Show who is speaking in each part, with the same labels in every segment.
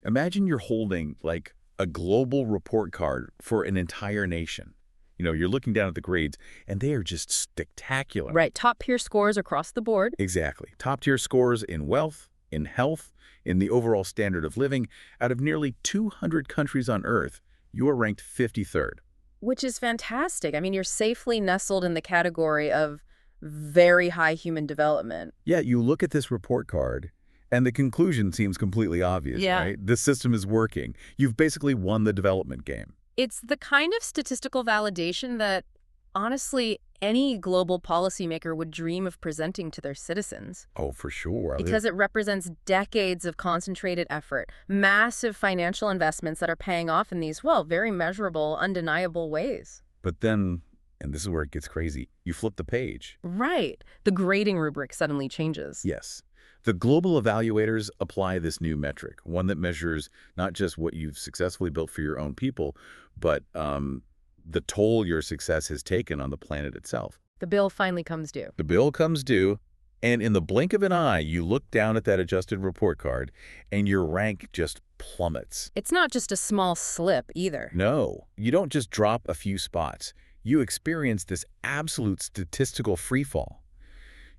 Speaker 1: Imagine you're holding like a global report card for an entire nation. You're looking down at the grades, and they are just spectacular.
Speaker 2: Right, top peer scores across the board.
Speaker 1: Exactly. Top-tier scores in wealth, in health, in the overall standard of living. Out of nearly 200 countries on Earth, you are ranked 53rd.
Speaker 2: Which is fantastic. I mean, you're safely nestled in the category of very high human development.
Speaker 1: Yeah, you look at this report card, and the conclusion seems completely obvious,
Speaker 2: Yeah.
Speaker 1: right? This system is working. You've basically won the development game.
Speaker 2: It's the kind of statistical validation that, honestly, any global policymaker would dream of presenting to their citizens.
Speaker 1: Oh, for sure.
Speaker 2: Because it represents decades of concentrated effort, massive financial investments that are paying off in these, well, very measurable, undeniable ways.
Speaker 1: But then, and this is where it gets crazy, you flip the page.
Speaker 2: Right. The grading rubric suddenly changes.
Speaker 1: Yes. The global evaluators apply this new metric, one that measures not just what you've successfully built for your own people, but the toll your success has taken on the planet itself.
Speaker 2: The bill finally comes due.
Speaker 1: The bill comes due, and in the blink of an eye, you look down at that adjusted report card, and your rank just plummets.
Speaker 2: It's not just a small slip either.
Speaker 1: No, you don't just drop a few spots. You experience this absolute statistical freefall.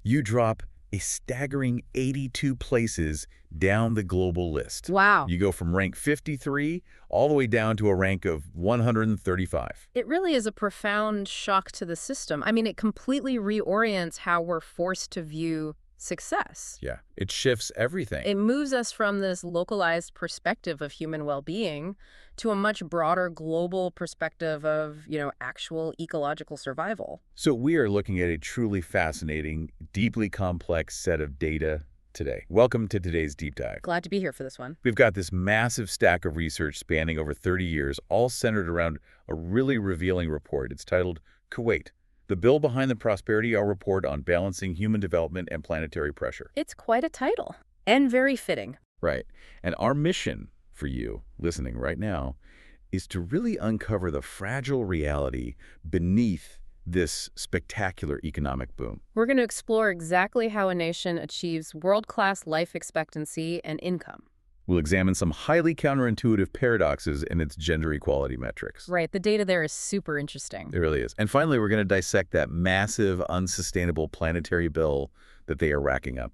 Speaker 1: You drop a staggering 82 places down the global list.
Speaker 2: Wow.
Speaker 1: You go from rank 53 all the way down to a rank of 135.
Speaker 2: It really is a profound shock to the system. I mean, it completely reorients how we're forced to view success.
Speaker 1: Yeah, it shifts everything.
Speaker 2: It moves us from this localized perspective of human well-being to a much broader global perspective of, actual ecological survival.
Speaker 1: So we are looking at a truly fascinating, deeply complex set of data today. Welcome to today's deep dive.
Speaker 2: Glad to be here for this one.
Speaker 1: We've got this massive stack of research spanning over 30 years, all centered around a really revealing report. It's titled Kuwait, the bill behind the Prosperity Report on balancing human development and planetary pressure.
Speaker 2: It's quite a title, and very fitting.
Speaker 1: Right. And our mission for you, listening right now, is to really uncover the fragile reality beneath this spectacular economic boom.
Speaker 2: We're going to explore exactly how a nation achieves world-class life expectancy and income.
Speaker 1: We'll examine some highly counterintuitive paradoxes in its gender equality metrics.
Speaker 2: Right, the data there is super interesting.
Speaker 1: It really is. And finally, we're going to dissect that massive, unsustainable planetary bill that they are racking up.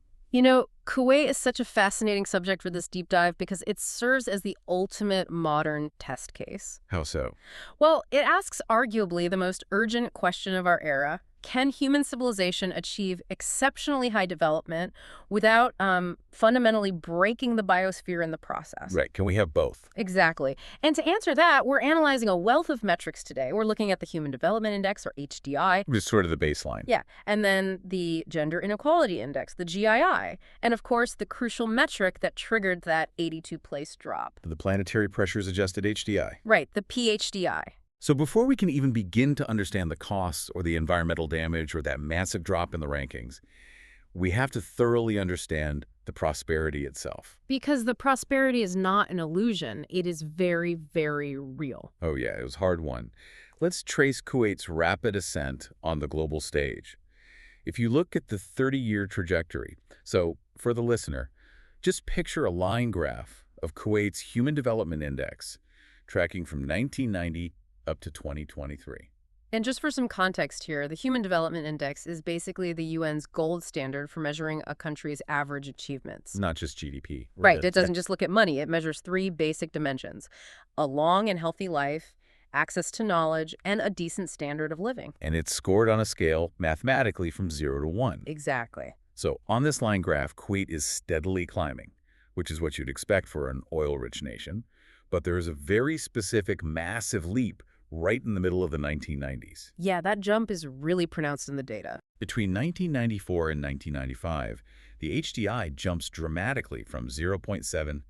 Speaker 2: Kuwait is such a fascinating subject for this deep dive because it serves as the ultimate modern test case.
Speaker 1: How so?
Speaker 2: Well, it asks arguably the most urgent question of our era. Can human civilization achieve exceptionally high development without fundamentally breaking the biosphere in the process?
Speaker 1: Right. Can we have both?
Speaker 2: Exactly. And to answer that, we're analyzing a wealth of metrics today. We're looking at the Human Development Index, or HDI.
Speaker 1: Just sort of the baseline.
Speaker 2: Yeah. And then the Gender Inequality Index, the GII. And of course, the crucial metric that triggered that 82-place drop.
Speaker 1: The planetary pressures adjusted HDI.
Speaker 2: Right, the PHDI.
Speaker 1: So before we can even begin to understand the costs or the environmental damage or that massive drop in the rankings, we have to thoroughly understand the prosperity itself.
Speaker 2: Because the prosperity is not an illusion. It is very, very real.
Speaker 1: Oh yeah, it was hard won. Let's trace Kuwait's rapid ascent on the global stage. If you look at the 30-year trajectory, so for the listener, just picture a line graph of Kuwait's Human Development Index tracking from 1990 up to 2023.
Speaker 2: And just for some context here, the Human Development Index is basically the UN's gold standard for measuring a country's average achievements.
Speaker 1: Not just GDP.
Speaker 2: Right, it doesn't just look at money. It measures three basic dimensions: a long and healthy life, access to knowledge, and a decent standard of living.
Speaker 1: And it's scored on a scale mathematically from 0 to 1.
Speaker 2: Exactly.
Speaker 1: So on this line graph, Kuwait is steadily climbing, which is what you'd expect for an oil-rich nation. But there is a very specific, massive leap right in the middle of the 1990s.
Speaker 2: Yeah, that jump is really pronounced in the data.
Speaker 1: Between 1994 and 1995, the HDI jumps dramatically from 0.734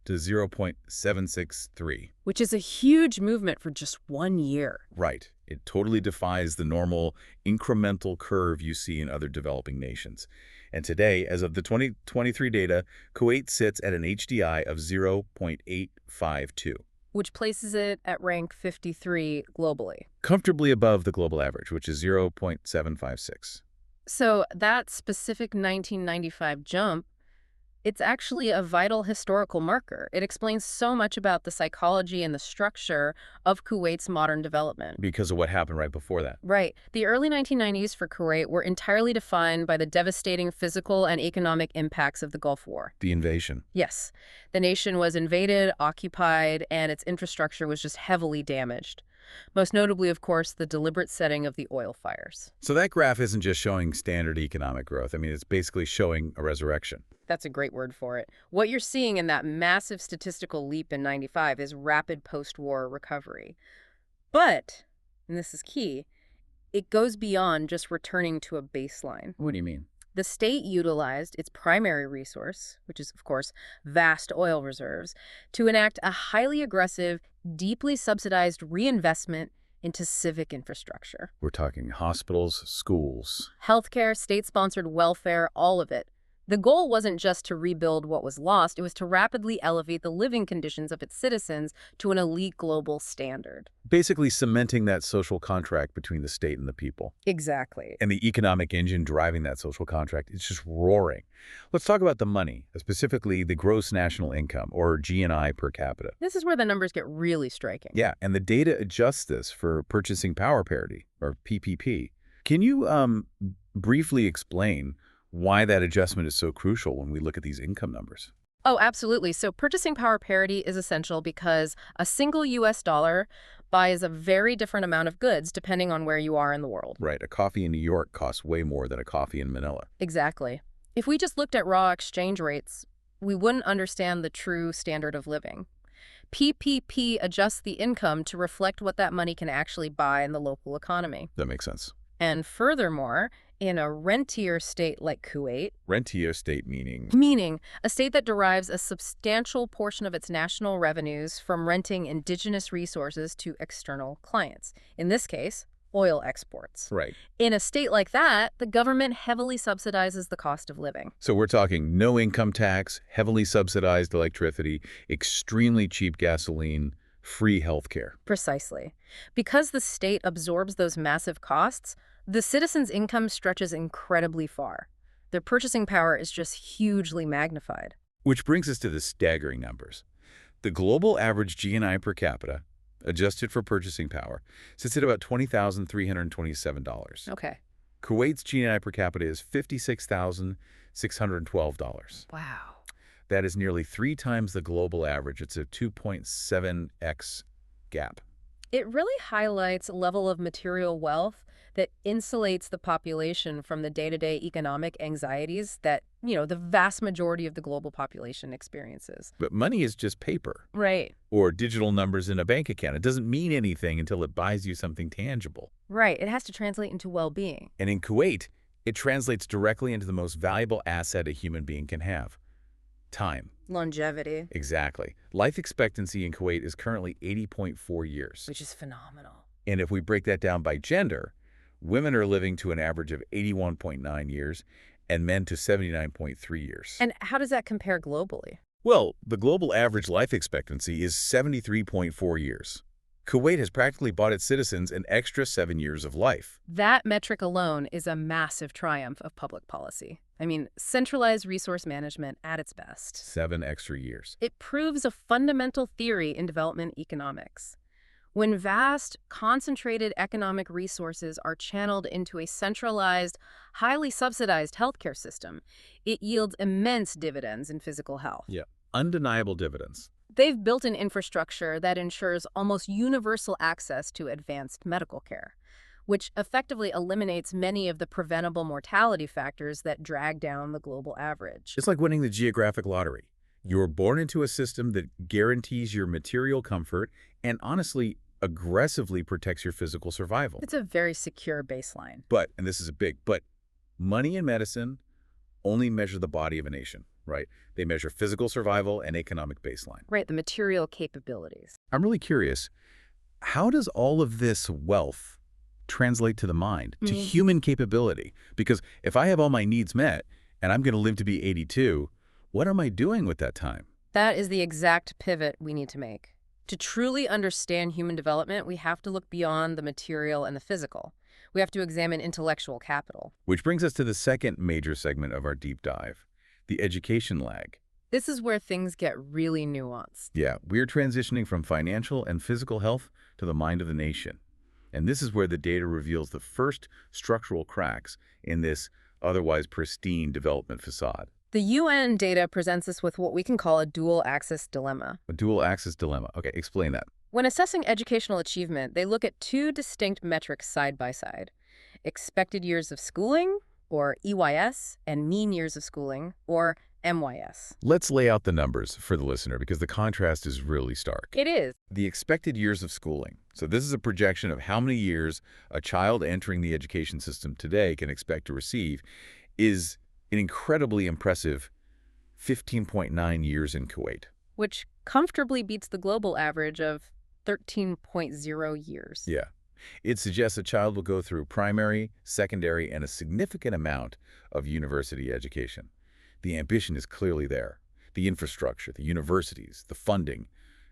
Speaker 1: to 0.763.
Speaker 2: Which is a huge movement for just 1 year.
Speaker 1: Right. It totally defies the normal incremental curve you see in other developing nations. And today, as of the 2023 data, Kuwait sits at an HDI of 0.852.
Speaker 2: Which places it at rank 53 globally.
Speaker 1: Comfortably above the global average, which is 0.756.
Speaker 2: So that specific 1995 jump, It's actually a vital historical marker. It explains so much about the psychology and the structure of Kuwait's modern development.
Speaker 1: Because of what happened right before that.
Speaker 2: Right. The early 1990s for Kuwait were entirely defined by the devastating physical and economic impacts of the Gulf War.
Speaker 1: The invasion.
Speaker 2: Yes, the nation was invaded, occupied, and its infrastructure was just heavily damaged. Most notably, of course, the deliberate setting of the oil fires.
Speaker 1: So that graph isn't just showing standard economic growth. I mean, it's basically showing a resurrection.
Speaker 2: That's a great word for it. What you're seeing in that massive statistical leap in 95 is rapid post-war recovery. But, and this is key, it goes beyond just returning to a baseline.
Speaker 1: What do you mean?
Speaker 2: The state utilized its primary resource, which is, of course, vast oil reserves, to enact a highly aggressive, deeply subsidized reinvestment into civic infrastructure.
Speaker 1: We're talking hospitals, schools.
Speaker 2: Healthcare, state-sponsored welfare, all of it. The goal wasn't just to rebuild what was lost, it was to rapidly elevate the living conditions of its citizens to an elite global standard.
Speaker 1: Basically cementing that social contract between the state and the people.
Speaker 2: Exactly.
Speaker 1: And the economic engine driving that social contract is just roaring. Let's talk about the money, specifically the gross national income, or GNI per capita.
Speaker 2: This is where the numbers get really striking.
Speaker 1: Yeah, and the data adjusts this for purchasing power parity, or PPP. Can you briefly explain why that adjustment is so crucial when we look at these income numbers?
Speaker 2: Oh, absolutely. So purchasing power parity is essential because a single U.S. dollar buys a very different amount of goods depending on where you are in the world.
Speaker 1: Right, a coffee in New York costs way more than a coffee in Manila.
Speaker 2: Exactly. If we just looked at raw exchange rates, we wouldn't understand the true standard of living. PPP adjusts the income to reflect what that money can actually buy in the local economy.
Speaker 1: That makes sense.
Speaker 2: And furthermore, in a rentier state like Kuwait,
Speaker 1: Rentier state meaning?
Speaker 2: meaning a state that derives a substantial portion of its national revenues from renting indigenous resources to external clients. In this case, oil exports.
Speaker 1: Right.
Speaker 2: In a state like that, the government heavily subsidizes the cost of living.
Speaker 1: So we're talking no income tax, heavily subsidized electricity, extremely cheap gasoline, free healthcare.
Speaker 2: Precisely. Because the state absorbs those massive costs, the citizens' income stretches incredibly far. Their purchasing power is just hugely magnified.
Speaker 1: Which brings us to the staggering numbers. The global average GNI per capita, adjusted for purchasing power, sits at about $20,327.
Speaker 2: Okay.
Speaker 1: Kuwait's GNI per capita is $56,612.
Speaker 2: Wow.
Speaker 1: That is nearly 3 times the global average. It's a 2.7x gap.
Speaker 2: It really highlights a level of material wealth that insulates the population from the day-to-day economic anxieties that, the vast majority of the global population experiences.
Speaker 1: But money is just paper
Speaker 2: Right.
Speaker 1: or digital numbers in a bank account. It doesn't mean anything until it buys you something tangible.
Speaker 2: Right. It has to translate into well-being.
Speaker 1: And in Kuwait, it translates directly into the most valuable asset a human being can have: time.
Speaker 2: Longevity.
Speaker 1: Exactly. Life expectancy in Kuwait is currently 80.4 years.
Speaker 2: Which is phenomenal.
Speaker 1: And if we break that down by gender, women are living to an average of 81.9 years and men to 79.3 years.
Speaker 2: And how does that compare globally?
Speaker 1: Well, the global average life expectancy is 73.4 years. Kuwait has practically bought its citizens an extra 7 years of life.
Speaker 2: That metric alone is a massive triumph of public policy. I mean, centralized resource management at its best.
Speaker 1: 7 extra years.
Speaker 2: It proves a fundamental theory in development economics. When vast, concentrated economic resources are channeled into a centralized, highly subsidized healthcare system, it yields immense dividends in physical health.
Speaker 1: Yeah, undeniable dividends.
Speaker 2: They've built an infrastructure that ensures almost universal access to advanced medical care, which effectively eliminates many of the preventable mortality factors that drag down the global average.
Speaker 1: It's like winning the geographic lottery. You're born into a system that guarantees your material comfort and, honestly, aggressively protects your physical survival.
Speaker 2: It's a very secure baseline.
Speaker 1: But, and this is a big but, money and medicine only measure the body of a nation, right? They measure physical survival and economic baseline.
Speaker 2: Right, the material capabilities.
Speaker 1: I'm really curious, how does all of this wealth translate to the mind, to human capability? Because if I have all my needs met and I'm going to live to be 82, what am I doing with that time?
Speaker 2: That is the exact pivot we need to make. To truly understand human development, we have to look beyond the material and the physical. We have to examine intellectual capital.
Speaker 1: Which brings us to the second major segment of our deep dive, the education lag.
Speaker 2: This is where things get really nuanced.
Speaker 1: Yeah, we're transitioning from financial and physical health to the mind of the nation. And this is where the data reveals the first structural cracks in this otherwise pristine development facade.
Speaker 2: The UN data presents us with what we can call a dual-axis dilemma.
Speaker 1: A dual-axis dilemma. Okay, explain that.
Speaker 2: When assessing educational achievement, they look at two distinct metrics side by side: expected years of schooling, or EYS, and mean years of schooling, or MYS.
Speaker 1: Let's lay out the numbers for the listener because the contrast is really stark.
Speaker 2: It is.
Speaker 1: The expected years of schooling. So this is a projection of how many years a child entering the education system today can expect to receive, is an incredibly impressive 15.9 years in Kuwait.
Speaker 2: Which comfortably beats the global average of 13.0 years.
Speaker 1: Yeah. It suggests a child will go through primary, secondary, and a significant amount of university education. The ambition is clearly there. The infrastructure, the universities, the funding,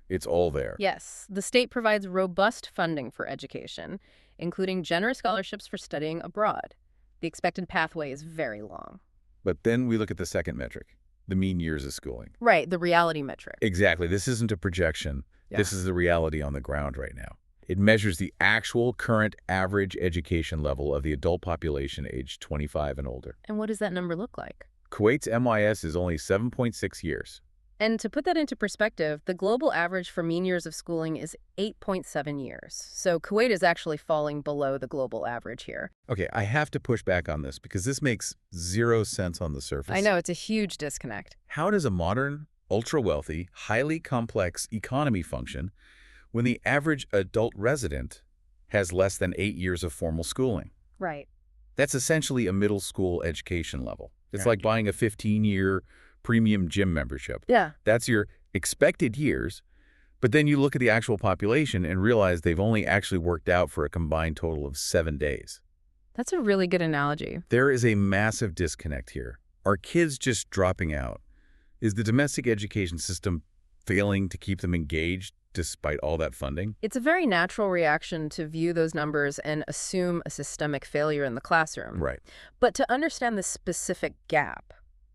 Speaker 1: it's all there.
Speaker 2: Yes, the state provides robust funding for education, including generous scholarships for studying abroad. The expected pathway is very long.
Speaker 1: But then we look at the second metric, the mean years of schooling.
Speaker 2: Right, the reality metric.
Speaker 1: Exactly. This isn't a projection.
Speaker 2: Yeah.
Speaker 1: This is the reality on the ground right now. It measures the actual current average education level of the adult population aged 25 and older.
Speaker 2: And what does that number look like?
Speaker 1: Kuwait's MYS is only 7.6 years.
Speaker 2: And to put that into perspective, the global average for mean years of schooling is 8.7 years. So Kuwait is actually falling below the global average here.
Speaker 1: Okay, I have to push back on this because this makes zero sense on the surface.
Speaker 2: I know, it's a huge disconnect.
Speaker 1: How does a modern, ultra-wealthy, highly complex economy function when the average adult resident has less than 8 years of formal schooling?
Speaker 2: Right.
Speaker 1: That's essentially a middle school education level. It's
Speaker 2: Right.
Speaker 1: like buying a 15-year premium gym membership.
Speaker 2: Yeah.
Speaker 1: That's your expected years, but then you look at the actual population and realize they've only actually worked out for a combined total of 7 days.
Speaker 2: That's a really good analogy.
Speaker 1: There is a massive disconnect here. Are kids just dropping out? Is the domestic education system failing to keep them engaged despite all that funding?
Speaker 2: It's a very natural reaction to view those numbers and assume a systemic failure in the classroom.
Speaker 1: Right.
Speaker 2: But to understand the specific gap,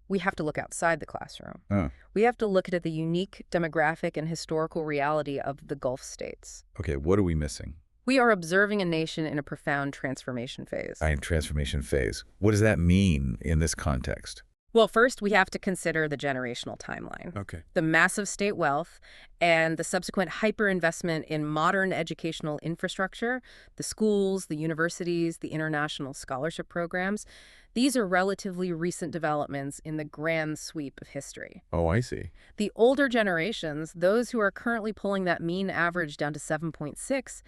Speaker 2: we have to look outside the classroom.
Speaker 1: Oh.
Speaker 2: We have to look at the unique demographic and historical reality of the Gulf states.
Speaker 1: Okay, what are we missing?
Speaker 2: We are observing a nation in a profound transformation phase.
Speaker 1: Transformation phase. What does that mean in this context?
Speaker 2: Well, first, we have to consider the generational timeline.
Speaker 1: Okay.
Speaker 2: The massive state wealth and the subsequent hyperinvestment in modern educational infrastructure, the schools, the universities, the international scholarship programs. These are relatively recent developments in the grand sweep of history.
Speaker 1: Oh, I see.
Speaker 2: The older generations, those who are currently pulling that mean average down to 7.6,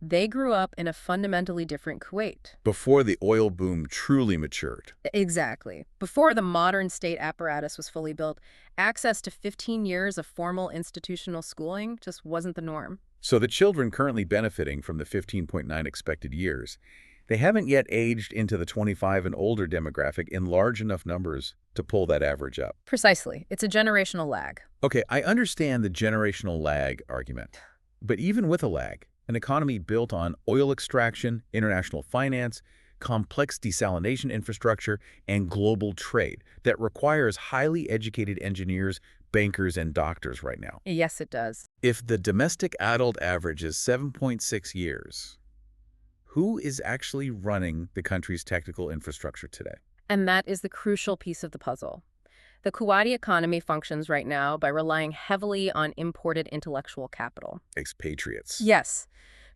Speaker 2: they grew up in a fundamentally different Kuwait.
Speaker 1: Before the oil boom truly matured.
Speaker 2: Exactly. Before the modern state apparatus was fully built, access to 15 years of formal institutional schooling just wasn't the norm.
Speaker 1: So the children currently benefiting from the 15.9 expected years, they haven't yet aged into the 25 and older demographic in large enough numbers to pull that average up.
Speaker 2: Precisely. It's a generational lag.
Speaker 1: Okay, I understand the generational lag argument. But even with a lag, an economy built on oil extraction, international finance, complex desalination infrastructure, and global trade that requires highly educated engineers, bankers, and doctors right now.
Speaker 2: Yes, it does.
Speaker 1: If the domestic adult average is 7.6 years, who is actually running the country's technical infrastructure today?
Speaker 2: And that is the crucial piece of the puzzle. The Kuwaiti economy functions right now by relying heavily on imported intellectual capital.
Speaker 1: Expatriates.
Speaker 2: Yes.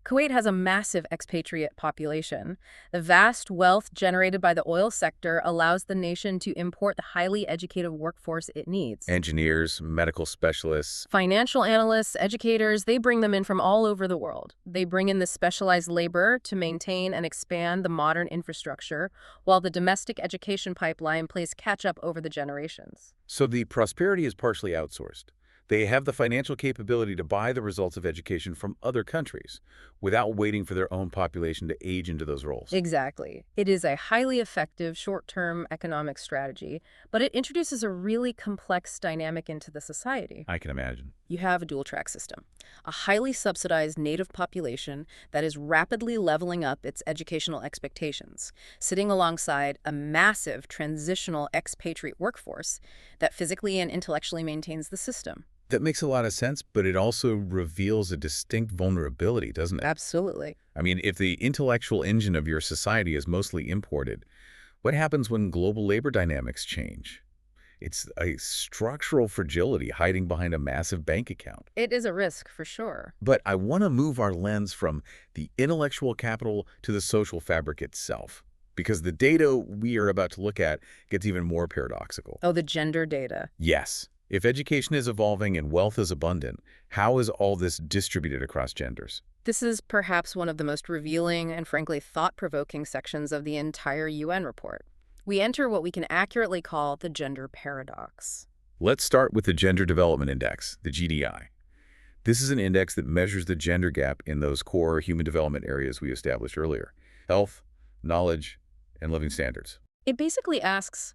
Speaker 2: Kuwait has a massive expatriate population. The vast wealth generated by the oil sector allows the nation to import the highly educated workforce it needs.
Speaker 1: Engineers, medical specialists.
Speaker 2: Financial analysts, educators, they bring them in from all over the world. They bring in the specialized labor to maintain and expand the modern infrastructure, while the domestic education pipeline plays catch-up over the generations.
Speaker 1: So the prosperity is partially outsourced. They have the financial capability to buy the results of education from other countries without waiting for their own population to age into those roles.
Speaker 2: Exactly. It is a highly effective short-term economic strategy, but it introduces a really complex dynamic into the society.
Speaker 1: I can imagine.
Speaker 2: You have a dual-track system, a highly subsidized native population that is rapidly leveling up its educational expectations, sitting alongside a massive transitional expatriate workforce that physically and intellectually maintains the system.
Speaker 1: That makes a lot of sense, but it also reveals a distinct vulnerability, doesn't it?
Speaker 2: Absolutely.
Speaker 1: I mean, if the intellectual engine of your society is mostly imported, what happens when global labor dynamics change? It's a structural fragility hiding behind a massive bank account.
Speaker 2: It is a risk, for sure.
Speaker 1: But I want to move our lens from the intellectual capital to the social fabric itself, because the data we are about to look at gets even more paradoxical.
Speaker 2: Oh, the gender data.
Speaker 1: Yes, if education is evolving and wealth is abundant, how is all this distributed across genders?
Speaker 2: This is perhaps one of the most revealing and frankly thought-provoking sections of the entire UN report. We enter what we can accurately call the gender paradox.
Speaker 1: Let's start with the Gender Development Index, the GDI. This is an index that measures the gender gap in those core human development areas we established earlier: health, knowledge, and living standards.
Speaker 2: It basically asks,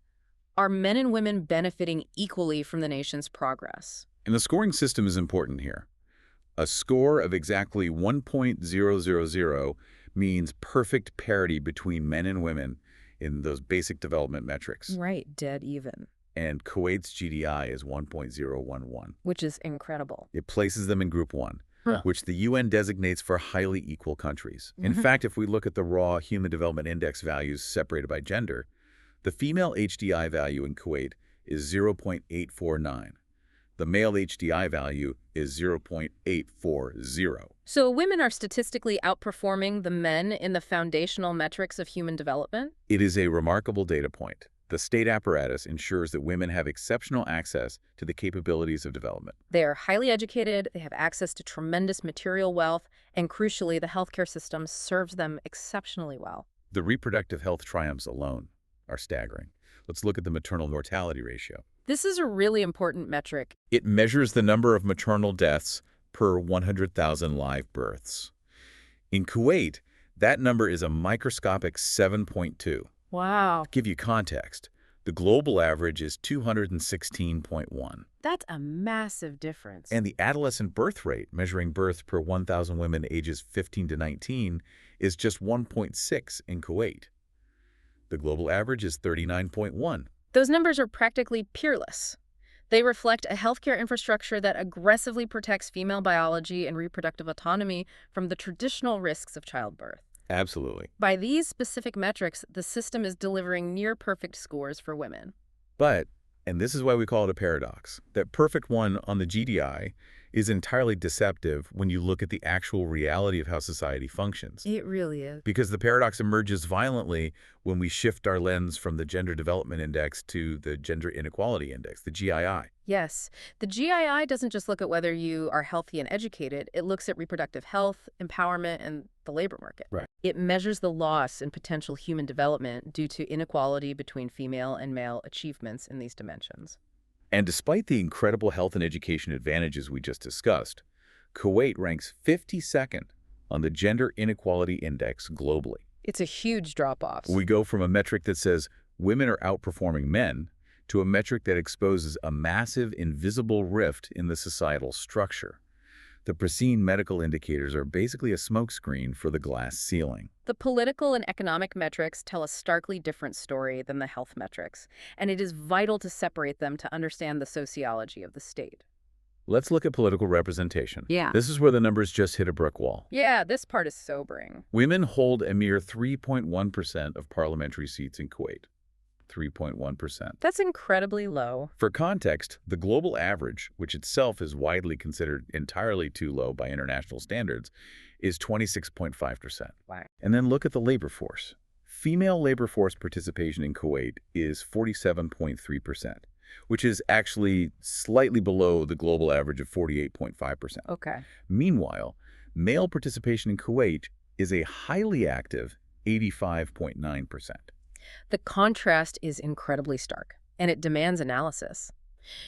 Speaker 2: are men and women benefiting equally from the nation's progress?
Speaker 1: And the scoring system is important here. A score of exactly 1.000 means perfect parity between men and women in those basic development metrics.
Speaker 2: Right, dead even.
Speaker 1: And Kuwait's GDI is 1.011.
Speaker 2: Which is incredible.
Speaker 1: It places them in Group 1, which the UN designates for highly equal countries. In
Speaker 2: Mhm.
Speaker 1: fact, if we look at the raw Human Development Index values separated by gender, the female HDI value in Kuwait is 0.849. The male HDI value is 0.840.
Speaker 2: So women are statistically outperforming the men in the foundational metrics of human development?
Speaker 1: It is a remarkable data point. The state apparatus ensures that women have exceptional access to the capabilities of development.
Speaker 2: They are highly educated, they have access to tremendous material wealth, and crucially, the healthcare system serves them exceptionally well.
Speaker 1: The reproductive health triumphs alone are staggering. Let's look at the maternal mortality ratio.
Speaker 2: This is a really important metric.
Speaker 1: It measures the number of maternal deaths per 100,000 live births. In Kuwait, that number is a microscopic 7.2.
Speaker 2: Wow.
Speaker 1: To give you context, the global average is 216.1.
Speaker 2: That's a massive difference.
Speaker 1: And the adolescent birth rate, measuring births per 1,000 women ages 15 to 19, is just 1.6 in Kuwait. The global average is 39.1.
Speaker 2: Those numbers are practically peerless. They reflect a healthcare infrastructure that aggressively protects female biology and reproductive autonomy from the traditional risks of childbirth.
Speaker 1: Absolutely.
Speaker 2: By these specific metrics, the system is delivering near-perfect scores for women.
Speaker 1: But, and this is why we call it a paradox, that perfect one on the GDI is entirely deceptive when you look at the actual reality of how society functions.
Speaker 2: It really is.
Speaker 1: Because the paradox emerges violently when we shift our lens from the Gender Development Index to the Gender Inequality Index, the GII.
Speaker 2: Yes. The GII doesn't just look at whether you are healthy and educated. It looks at reproductive health, empowerment, and the labor market.
Speaker 1: Right.
Speaker 2: It measures the loss in potential human development due to inequality between female and male achievements in these dimensions.
Speaker 1: And despite the incredible health and education advantages we just discussed, Kuwait ranks 52nd on the Gender Inequality Index globally.
Speaker 2: It's a huge drop-off.
Speaker 1: We go from a metric that says women are outperforming men to a metric that exposes a massive invisible rift in the societal structure. The pristine medical indicators are basically a smokescreen for the glass ceiling.
Speaker 2: The political and economic metrics tell a starkly different story than the health metrics, and it is vital to separate them to understand the sociology of the state.
Speaker 1: Let's look at political representation.
Speaker 2: Yeah.
Speaker 1: This is where the numbers just hit a brick wall.
Speaker 2: Yeah, this part is sobering.
Speaker 1: Women hold a mere 3.1% of parliamentary seats in Kuwait. 3.1%.
Speaker 2: That's incredibly low.
Speaker 1: For context, the global average, which itself is widely considered entirely too low by international standards, is 26.5%.
Speaker 2: Wow.
Speaker 1: And then look at the labor force. Female labor force participation in Kuwait is 47.3%, which is actually slightly below the global average of 48.5%.
Speaker 2: Okay.
Speaker 1: Meanwhile, male participation in Kuwait is a highly active 85.9%.
Speaker 2: The contrast is incredibly stark, and it demands analysis.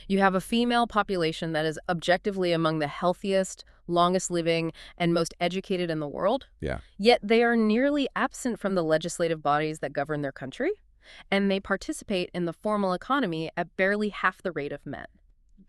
Speaker 2: You have a female population that is objectively among the healthiest, longest living, and most educated in the world.
Speaker 1: Yeah.
Speaker 2: Yet they are nearly absent from the legislative bodies that govern their country, and they participate in the formal economy at barely half the rate of men.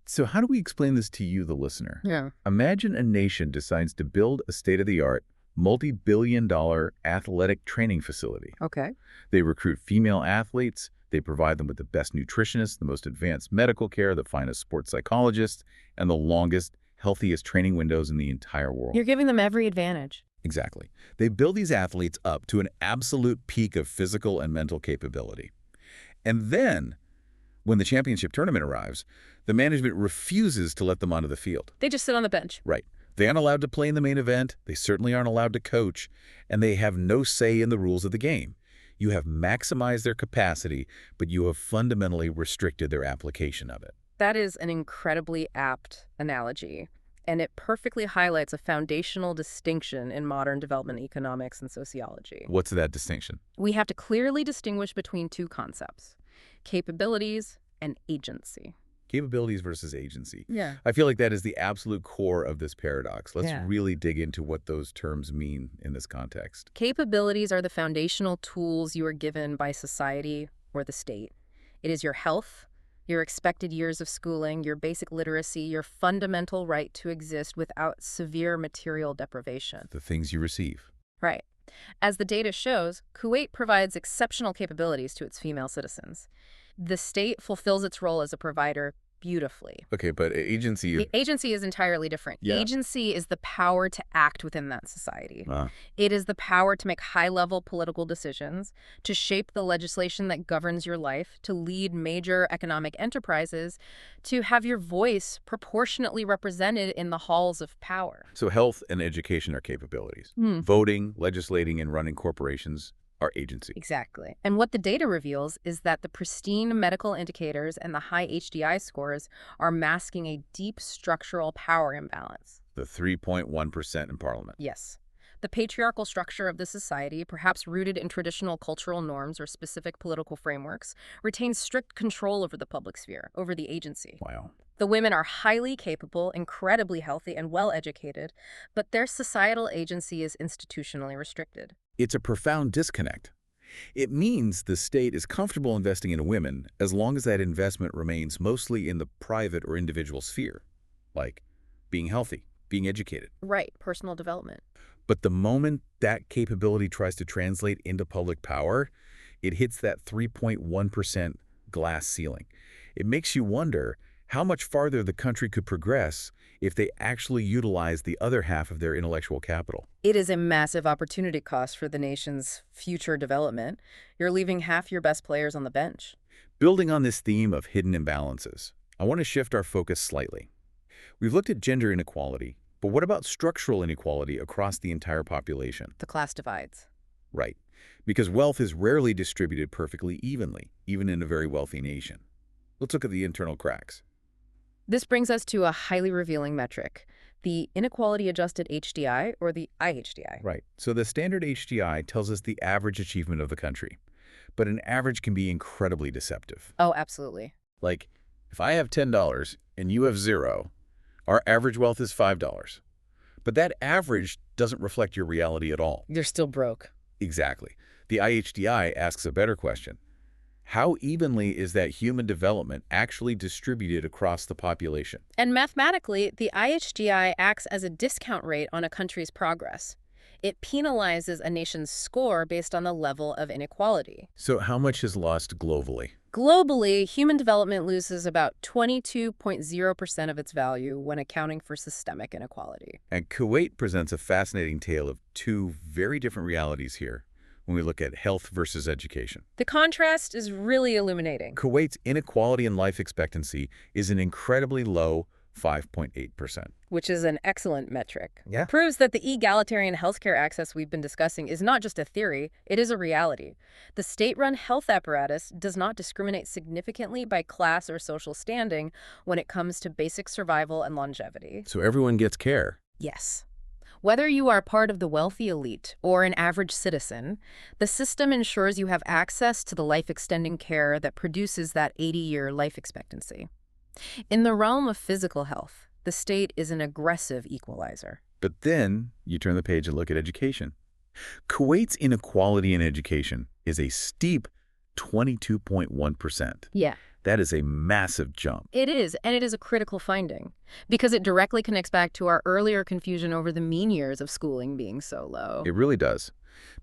Speaker 1: So how do we explain this to you, the listener?
Speaker 2: Yeah.
Speaker 1: Imagine a nation decides to build a state-of-the-art, multi-billion-dollar athletic training facility.
Speaker 2: Okay.
Speaker 1: They recruit female athletes. They provide them with the best nutritionists, the most advanced medical care, the finest sports psychologists, and the longest, healthiest training windows in the entire world.
Speaker 2: You're giving them every advantage.
Speaker 1: Exactly. They build these athletes up to an absolute peak of physical and mental capability. And then, when the championship tournament arrives, the management refuses to let them onto the field.
Speaker 2: They just sit on the bench.
Speaker 1: Right. They aren't allowed to play in the main event. They certainly aren't allowed to coach. And they have no say in the rules of the game. You have maximized their capacity, but you have fundamentally restricted their application of it.
Speaker 2: That is an incredibly apt analogy, and it perfectly highlights a foundational distinction in modern development economics and sociology.
Speaker 1: What's that distinction?
Speaker 2: We have to clearly distinguish between two concepts: capabilities and agency.
Speaker 1: Capabilities versus agency.
Speaker 2: Yeah.
Speaker 1: I feel like that is the absolute core of this paradox. Let's
Speaker 2: Yeah.
Speaker 1: really dig into what those terms mean in this context.
Speaker 2: Capabilities are the foundational tools you are given by society or the state. It is your health, your expected years of schooling, your basic literacy, your fundamental right to exist without severe material deprivation.
Speaker 1: The things you receive.
Speaker 2: Right. As the data shows, Kuwait provides exceptional capabilities to its female citizens. The state fulfills its role as a provider beautifully.
Speaker 1: Okay, but agency...
Speaker 2: The agency is entirely different.
Speaker 1: Yeah.
Speaker 2: Agency is the power to act within that society.
Speaker 1: Ah.
Speaker 2: It is the power to make high-level political decisions, to shape the legislation that governs your life, to lead major economic enterprises, to have your voice proportionately represented in the halls of power.
Speaker 1: So health and education are capabilities.
Speaker 2: Hmm.
Speaker 1: Voting, legislating, and running corporations are agency.
Speaker 2: Exactly. And what the data reveals is that the pristine medical indicators and the high HDI scores are masking a deep structural power imbalance.
Speaker 1: The 3.1% in Parliament.
Speaker 2: Yes. The patriarchal structure of the society, perhaps rooted in traditional cultural norms or specific political frameworks, retains strict control over the public sphere, over the agency.
Speaker 1: Wow.
Speaker 2: The women are highly capable, incredibly healthy, and well-educated, but their societal agency is institutionally restricted.
Speaker 1: It's a profound disconnect. It means the state is comfortable investing in women as long as that investment remains mostly in the private or individual sphere, like being healthy, being educated.
Speaker 2: Right, personal development.
Speaker 1: But the moment that capability tries to translate into public power, it hits that 3.1% glass ceiling. It makes you wonder how much farther the country could progress if they actually utilize the other half of their intellectual capital.
Speaker 2: It is a massive opportunity cost for the nation's future development. You're leaving half your best players on the bench.
Speaker 1: Building on this theme of hidden imbalances, I want to shift our focus slightly. We've looked at gender inequality, but what about structural inequality across the entire population?
Speaker 2: The class divides.
Speaker 1: Right, because wealth is rarely distributed perfectly evenly, even in a very wealthy nation. Let's look at the internal cracks.
Speaker 2: This brings us to a highly revealing metric, the inequality-adjusted HDI, or the IHDI.
Speaker 1: Right. So the standard HDI tells us the average achievement of the country. But an average can be incredibly deceptive.
Speaker 2: Oh, absolutely.
Speaker 1: Like, if I have $10 and you have $0, our average wealth is $5. But that average doesn't reflect your reality at all.
Speaker 2: You're still broke.
Speaker 1: Exactly. The IHDI asks a better question. How evenly is that human development actually distributed across the population?
Speaker 2: And mathematically, the IHDI acts as a discount rate on a country's progress. It penalizes a nation's score based on the level of inequality.
Speaker 1: So how much is lost globally?
Speaker 2: Globally, human development loses about 22.0% of its value when accounting for systemic inequality.
Speaker 1: And Kuwait presents a fascinating tale of two very different realities here when we look at health versus education.
Speaker 2: The contrast is really illuminating.
Speaker 1: Kuwait's inequality in life expectancy is an incredibly low 5.8%.
Speaker 2: Which is an excellent metric.
Speaker 1: Yeah.
Speaker 2: It proves that the egalitarian healthcare access we've been discussing is not just a theory, it is a reality. The state-run health apparatus does not discriminate significantly by class or social standing when it comes to basic survival and longevity.
Speaker 1: So everyone gets care.
Speaker 2: Yes. Whether you are part of the wealthy elite or an average citizen, the system ensures you have access to the life-extending care that produces that 80-year life expectancy. In the realm of physical health, the state is an aggressive equalizer.
Speaker 1: But then you turn the page and look at education. Kuwait's inequality in education is a steep 22.1%.
Speaker 2: Yeah.
Speaker 1: That is a massive jump.
Speaker 2: It is, and it is a critical finding, because it directly connects back to our earlier confusion over the mean years of schooling being so low.
Speaker 1: It really does.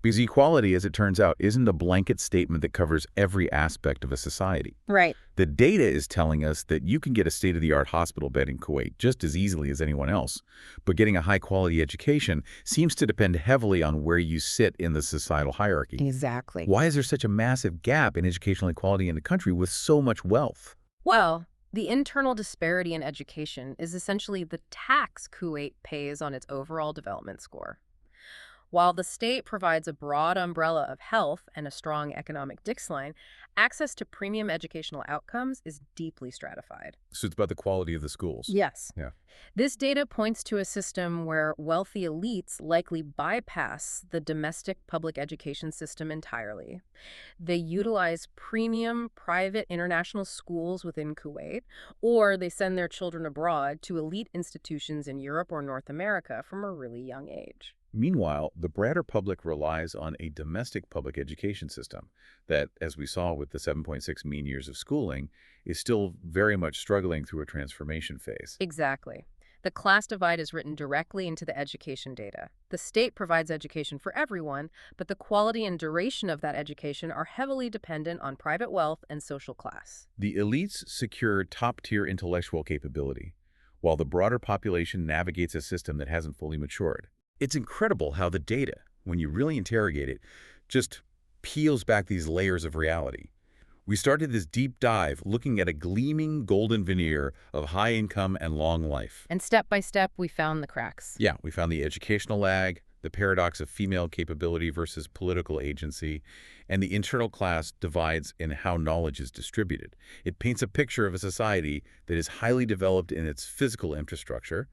Speaker 1: Because equality, as it turns out, isn't a blanket statement that covers every aspect of a society.
Speaker 2: Right.
Speaker 1: The data is telling us that you can get a state-of-the-art hospital bed in Kuwait just as easily as anyone else, but getting a high-quality education seems to depend heavily on where you sit in the societal hierarchy.
Speaker 2: Exactly.
Speaker 1: Why is there such a massive gap in educational equality in a country with so much wealth?
Speaker 2: Well, the internal disparity in education is essentially the tax Kuwait pays on its overall development score. While the state provides a broad umbrella of health and a strong economic Dixline, access to premium educational outcomes is deeply stratified.
Speaker 1: So it's about the quality of the schools.
Speaker 2: Yes.
Speaker 1: Yeah.
Speaker 2: This data points to a system where wealthy elites likely bypass the domestic public education system entirely. They utilize premium private international schools within Kuwait, or they send their children abroad to elite institutions in Europe or North America from a really young age.
Speaker 1: Meanwhile, the broader public relies on a domestic public education system that, as we saw with the 7.6 mean years of schooling, is still very much struggling through a transformation phase.
Speaker 2: Exactly. The class divide is written directly into the education data. The state provides education for everyone, but the quality and duration of that education are heavily dependent on private wealth and social class.
Speaker 1: The elites secure top-tier intellectual capability, while the broader population navigates a system that hasn't fully matured. It's incredible how the data, when you really interrogate it, just peels back these layers of reality. We started this deep dive looking at a gleaming golden veneer of high income and long life.
Speaker 2: And step by step, we found the cracks.
Speaker 1: Yeah, we found the educational lag, the paradox of female capability versus political agency, and the internal class divides in how knowledge is distributed. It paints a picture of a society that is highly developed in its physical infrastructure,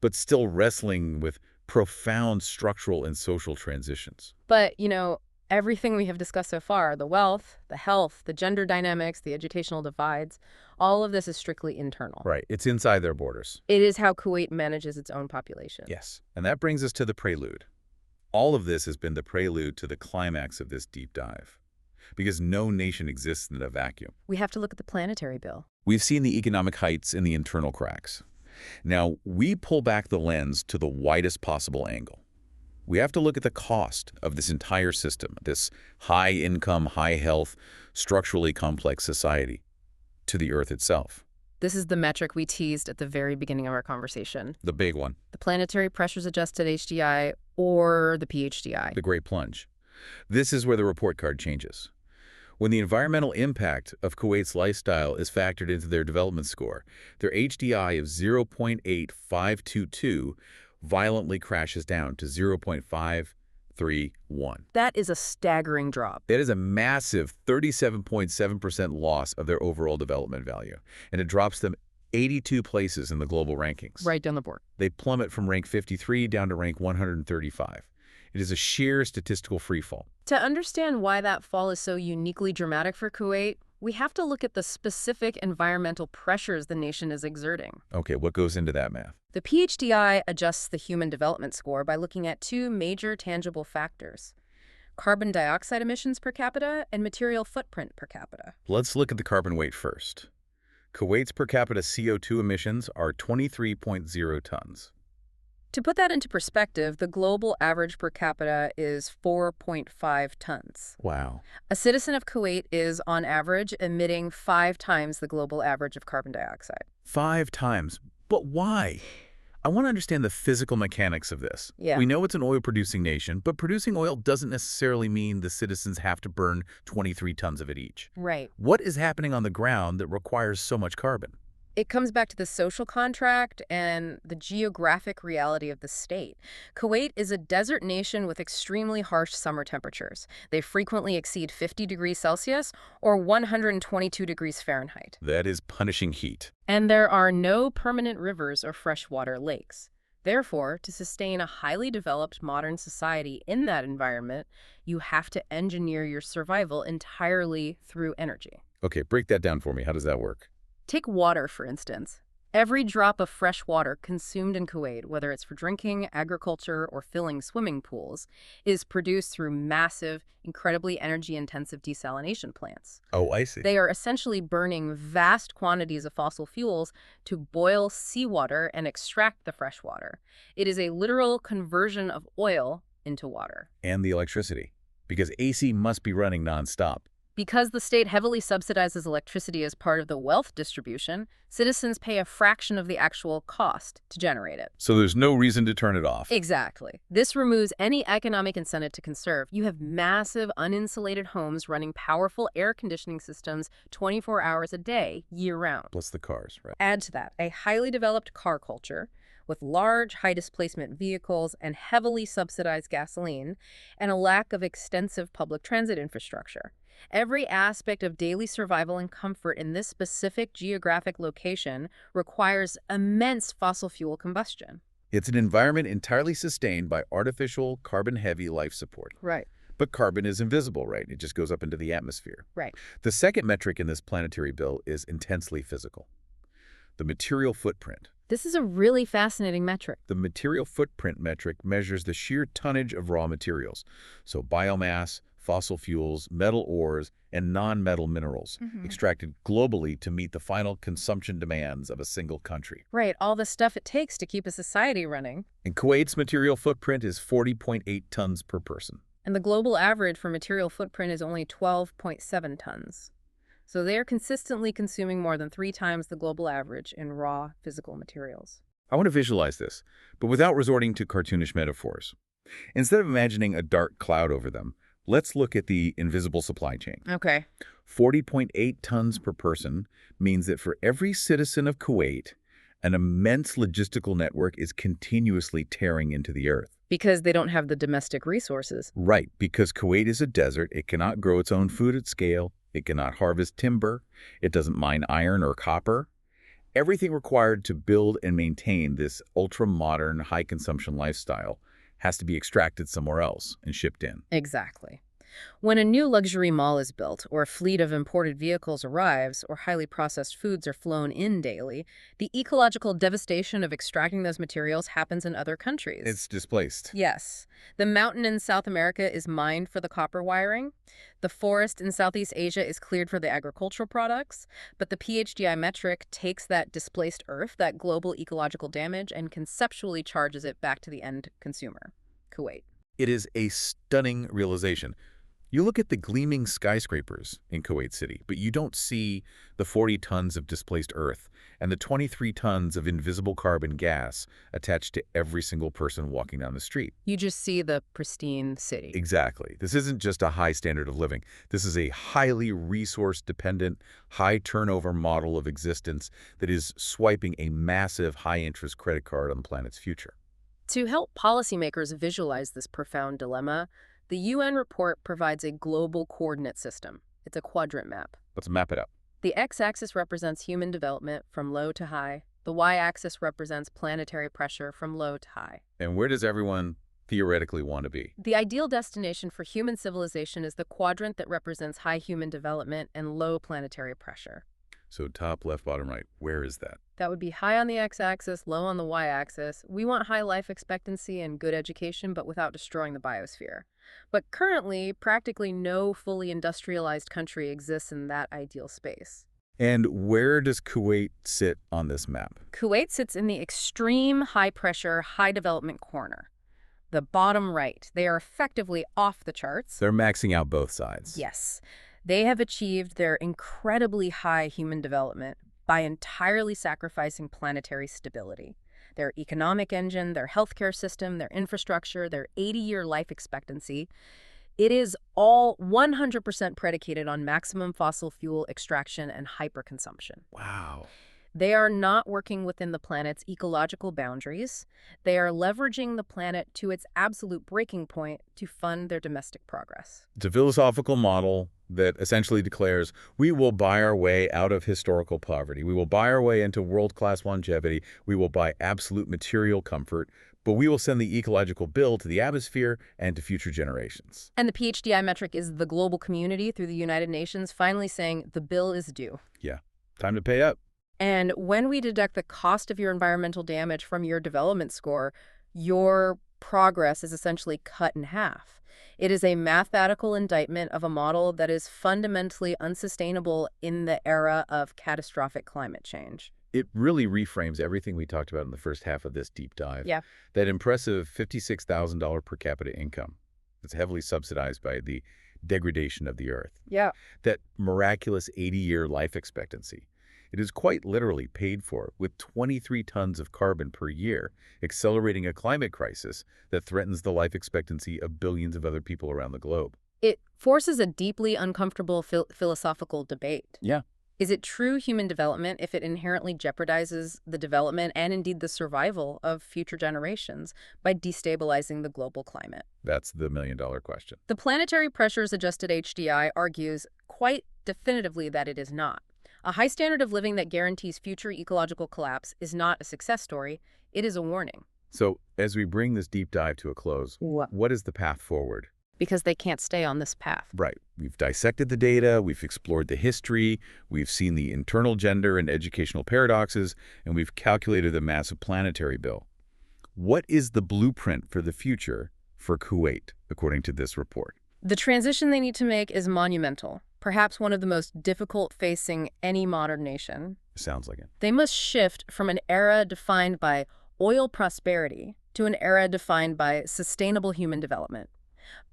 Speaker 1: but still wrestling with profound structural and social transitions.
Speaker 2: But, everything we have discussed so far, the wealth, the health, the gender dynamics, the educational divides, all of this is strictly internal.
Speaker 1: Right. It's inside their borders.
Speaker 2: It is how Kuwait manages its own population.
Speaker 1: Yes. And that brings us to the prelude. All of this has been the prelude to the climax of this deep dive. Because no nation exists in a vacuum.
Speaker 2: We have to look at the planetary bill.
Speaker 1: We've seen the economic heights and the internal cracks. Now, we pull back the lens to the widest possible angle. We have to look at the cost of this entire system, this high-income, high-health, structurally complex society, to the Earth itself.
Speaker 2: This is the metric we teased at the very beginning of our conversation.
Speaker 1: The big one.
Speaker 2: The planetary pressures adjusted HDI, or the PHDI.
Speaker 1: The Great Plunge. This is where the report card changes. When the environmental impact of Kuwait's lifestyle is factored into their development score, their HDI of 0.8522 violently crashes down to 0.531.
Speaker 2: That is a staggering drop.
Speaker 1: That is a massive 37.7% loss of their overall development value, and it drops them 82 places in the global rankings.
Speaker 2: Right down the board.
Speaker 1: They plummet from rank 53 down to rank 135. It is a sheer statistical freefall.
Speaker 2: To understand why that fall is so uniquely dramatic for Kuwait, we have to look at the specific environmental pressures the nation is exerting.
Speaker 1: Okay, what goes into that math?
Speaker 2: The PHDI adjusts the Human Development Score by looking at two major tangible factors: carbon dioxide emissions per capita and material footprint per capita.
Speaker 1: Let's look at the carbon weight first. Kuwait's per capita CO2 emissions are 23.0 tons.
Speaker 2: To put that into perspective, the global average per capita is 4.5 tons.
Speaker 1: Wow.
Speaker 2: A citizen of Kuwait is, on average, emitting 5 times the global average of carbon dioxide.
Speaker 1: 5 times. But why? I want to understand the physical mechanics of this.
Speaker 2: Yeah.
Speaker 1: We know it's an oil-producing nation, but producing oil doesn't necessarily mean the citizens have to burn 23 tons of it each.
Speaker 2: Right.
Speaker 1: What is happening on the ground that requires so much carbon?
Speaker 2: It comes back to the social contract and the geographic reality of the state. Kuwait is a desert nation with extremely harsh summer temperatures. They frequently exceed 50 degrees Celsius or 122 degrees Fahrenheit.
Speaker 1: That is punishing heat.
Speaker 2: And there are no permanent rivers or freshwater lakes. Therefore, to sustain a highly developed modern society in that environment, you have to engineer your survival entirely through energy.
Speaker 1: Okay, break that down for me. How does that work?
Speaker 2: Take water, for instance. Every drop of fresh water consumed in Kuwait, whether it's for drinking, agriculture, or filling swimming pools, is produced through massive, incredibly energy-intensive desalination plants.
Speaker 1: Oh, I see.
Speaker 2: They are essentially burning vast quantities of fossil fuels to boil seawater and extract the fresh water. It is a literal conversion of oil into water.
Speaker 1: And the electricity, because AC must be running nonstop.
Speaker 2: Because the state heavily subsidizes electricity as part of the wealth distribution, citizens pay a fraction of the actual cost to generate it.
Speaker 1: So there's no reason to turn it off.
Speaker 2: Exactly. This removes any economic incentive to conserve. You have massive, uninsulated homes running powerful air conditioning systems 24 hours a day, year-round.
Speaker 1: Plus the cars, right?
Speaker 2: Add to that a highly developed car culture with large, high-displacement vehicles and heavily subsidized gasoline, and a lack of extensive public transit infrastructure. Every aspect of daily survival and comfort in this specific geographic location requires immense fossil fuel combustion.
Speaker 1: It's an environment entirely sustained by artificial, carbon-heavy life support.
Speaker 2: Right.
Speaker 1: But carbon is invisible, right? It just goes up into the atmosphere.
Speaker 2: Right.
Speaker 1: The second metric in this planetary bill is intensely physical. The material footprint.
Speaker 2: This is a really fascinating metric.
Speaker 1: The material footprint metric measures the sheer tonnage of raw materials, so biomass, fossil fuels, metal ores, and non-metal minerals, extracted globally to meet the final consumption demands of a single country.
Speaker 2: Right, all the stuff it takes to keep a society running.
Speaker 1: And Kuwait's material footprint is 40.8 tons per person.
Speaker 2: And the global average for material footprint is only 12.7 tons. So they are consistently consuming more than 3 times the global average in raw physical materials.
Speaker 1: I want to visualize this, but without resorting to cartoonish metaphors. Instead of imagining a dark cloud over them, let's look at the invisible supply chain.
Speaker 2: Okay.
Speaker 1: 40.8 tons per person means that for every citizen of Kuwait, an immense logistical network is continuously tearing into the earth.
Speaker 2: Because they don't have the domestic resources.
Speaker 1: Right, because Kuwait is a desert, it cannot grow its own food at scale, it cannot harvest timber, it doesn't mine iron or copper. Everything required to build and maintain this ultra-modern, high-consumption lifestyle has to be extracted somewhere else and shipped in.
Speaker 2: Exactly. When a new luxury mall is built, or a fleet of imported vehicles arrives, or highly processed foods are flown in daily, the ecological devastation of extracting those materials happens in other countries.
Speaker 1: It's displaced.
Speaker 2: Yes. The mountain in South America is mined for the copper wiring. The forest in Southeast Asia is cleared for the agricultural products. But the PHDI metric takes that displaced earth, that global ecological damage, and conceptually charges it back to the end consumer, Kuwait.
Speaker 1: It is a stunning realization. You look at the gleaming skyscrapers in Kuwait City, but you don't see the 40 tons of displaced earth and the 23 tons of invisible carbon gas attached to every single person walking down the street.
Speaker 2: You just see the pristine city.
Speaker 1: Exactly. This isn't just a high standard of living. This is a highly resource-dependent, high-turnover model of existence that is swiping a massive high-interest credit card on the planet's future.
Speaker 2: To help policymakers visualize this profound dilemma, the UN report provides a global coordinate system. It's a quadrant map.
Speaker 1: Let's map it out.
Speaker 2: The x-axis represents human development from low to high. The y-axis represents planetary pressure from low to high.
Speaker 1: And where does everyone theoretically want to be?
Speaker 2: The ideal destination for human civilization is the quadrant that represents high human development and low planetary pressure.
Speaker 1: So top, left, bottom, right. Where is that?
Speaker 2: That would be high on the x-axis, low on the y-axis. We want high life expectancy and good education, but without destroying the biosphere. But currently, practically no fully industrialized country exists in that ideal space.
Speaker 1: And where does Kuwait sit on this map?
Speaker 2: Kuwait sits in the extreme high-pressure, high-development corner. The bottom right. They are effectively off the charts.
Speaker 1: They're maxing out both sides.
Speaker 2: Yes. They have achieved their incredibly high human development by entirely sacrificing planetary stability. Their economic engine, their healthcare system, their infrastructure, their 80-year life expectancy, it is all 100% predicated on maximum fossil fuel extraction and hyperconsumption.
Speaker 1: Wow.
Speaker 2: They are not working within the planet's ecological boundaries. They are leveraging the planet to its absolute breaking point to fund their domestic progress.
Speaker 1: It's a philosophical model that essentially declares we will buy our way out of historical poverty. We will buy our way into world-class longevity. We will buy absolute material comfort, but we will send the ecological bill to the atmosphere and to future generations.
Speaker 2: And the PHDI metric is the global community through the United Nations finally saying the bill is due.
Speaker 1: Yeah, time to pay up.
Speaker 2: And when we deduct the cost of your environmental damage from your development score, your progress is essentially cut in half. It is a mathematical indictment of a model that is fundamentally unsustainable in the era of catastrophic climate change.
Speaker 1: It really reframes everything we talked about in the first half of this deep dive.
Speaker 2: Yeah.
Speaker 1: That impressive $56,000 per capita income that's heavily subsidized by the degradation of the Earth.
Speaker 2: Yeah.
Speaker 1: That miraculous 80-year life expectancy. It is quite literally paid for with 23 tons of carbon per year, accelerating a climate crisis that threatens the life expectancy of billions of other people around the globe.
Speaker 2: It forces a deeply uncomfortable philosophical debate.
Speaker 1: Yeah.
Speaker 2: Is it true human development if it inherently jeopardizes the development and indeed the survival of future generations by destabilizing the global climate?
Speaker 1: That's the million-dollar question.
Speaker 2: The Planetary Pressures Adjusted HDI argues quite definitively that it is not. A high standard of living that guarantees future ecological collapse is not a success story, it is a warning.
Speaker 1: So, as we bring this deep dive to a close, what is the path forward?
Speaker 2: Because they can't stay on this path.
Speaker 1: Right. We've dissected the data, we've explored the history, we've seen the internal gender and educational paradoxes, and we've calculated the massive planetary bill. What is the blueprint for the future for Kuwait, according to this report?
Speaker 2: The transition they need to make is monumental, perhaps one of the most difficult facing any modern nation.
Speaker 1: Sounds like it.
Speaker 2: They must shift from an era defined by oil prosperity to an era defined by sustainable human development.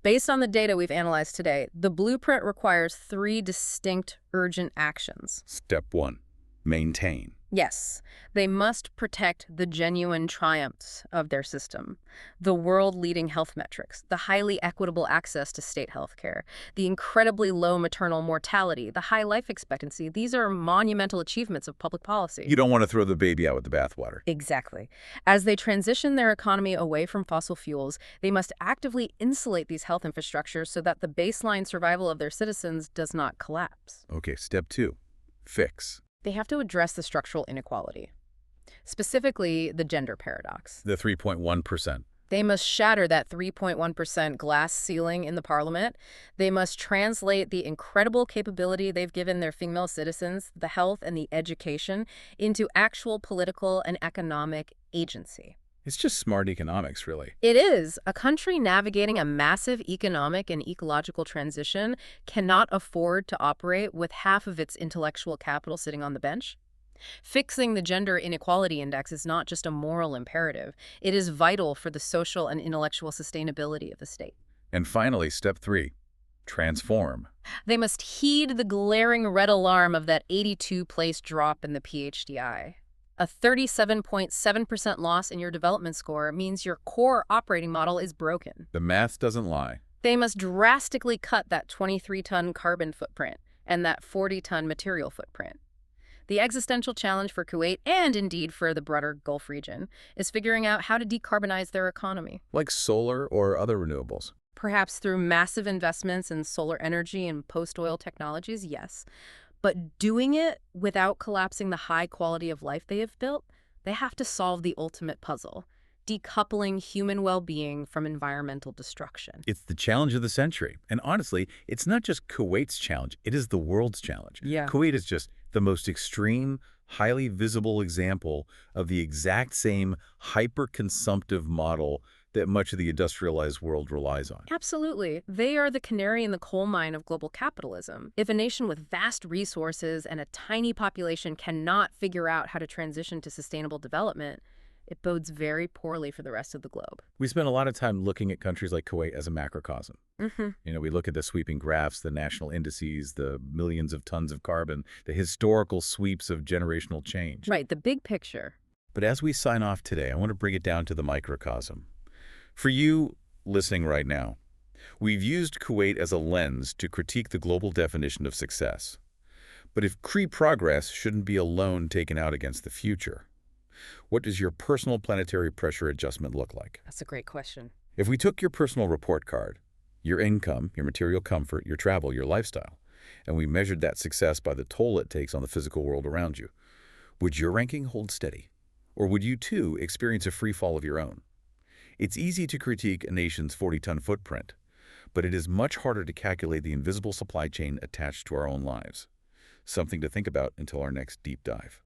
Speaker 2: Based on the data we've analyzed today, the blueprint requires 3 distinct, urgent actions.
Speaker 1: Step 1, maintain.
Speaker 2: Yes, they must protect the genuine triumphs of their system, the world-leading health metrics, the highly equitable access to state health care, the incredibly low maternal mortality, the high life expectancy. These are monumental achievements of public policy.
Speaker 1: You don't want to throw the baby out with the bathwater.
Speaker 2: Exactly. As they transition their economy away from fossil fuels, they must actively insulate these health infrastructures so that the baseline survival of their citizens does not collapse.
Speaker 1: Okay, step 2, fix.
Speaker 2: They have to address the structural inequality, specifically the gender paradox.
Speaker 1: The 3.1%.
Speaker 2: They must shatter that 3.1% glass ceiling in the parliament. They must translate the incredible capability they've given their female citizens, the health and the education, into actual political and economic agency.
Speaker 1: It's just smart economics, really.
Speaker 2: It is. A country navigating a massive economic and ecological transition cannot afford to operate with half of its intellectual capital sitting on the bench. Fixing the gender inequality index is not just a moral imperative. It is vital for the social and intellectual sustainability of the state.
Speaker 1: And finally, step 3, transform.
Speaker 2: They must heed the glaring red alarm of that 82-place drop in the PHDI. A 37.7% loss in your development score means your core operating model is broken.
Speaker 1: The math doesn't lie.
Speaker 2: They must drastically cut that 23-ton carbon footprint and that 40-ton material footprint. The existential challenge for Kuwait, and indeed for the broader Gulf region, is figuring out how to decarbonize their economy.
Speaker 1: Like solar or other renewables.
Speaker 2: Perhaps through massive investments in solar energy and post-oil technologies, yes. But doing it without collapsing the high quality of life they have built, they have to solve the ultimate puzzle, decoupling human well-being from environmental destruction.
Speaker 1: It's the challenge of the century. And honestly, it's not just Kuwait's challenge, it is the world's challenge.
Speaker 2: Yeah.
Speaker 1: Kuwait is just the most extreme, highly visible example of the exact same hyper-consumptive model that much of the industrialized world relies on.
Speaker 2: Absolutely. They are the canary in the coal mine of global capitalism. If a nation with vast resources and a tiny population cannot figure out how to transition to sustainable development, it bodes very poorly for the rest of the globe.
Speaker 1: We spend a lot of time looking at countries like Kuwait as a macrocosm. We look at the sweeping graphs, the national indices, the millions of tons of carbon, the historical sweeps of generational change.
Speaker 2: Right, the big picture.
Speaker 1: But as we sign off today, I want to bring it down to the microcosm. For you listening right now, we've used Kuwait as a lens to critique the global definition of success. But if progress shouldn't be a loan taken out against the future, what does your personal planetary pressure adjustment look like?
Speaker 2: That's a great question.
Speaker 1: If we took your personal report card, your income, your material comfort, your travel, your lifestyle, and we measured that success by the toll it takes on the physical world around you, would your ranking hold steady? Or would you too experience a free fall of your own? It's easy to critique a nation's 40-ton footprint, but it is much harder to calculate the invisible supply chain attached to our own lives. Something to think about until our next deep dive.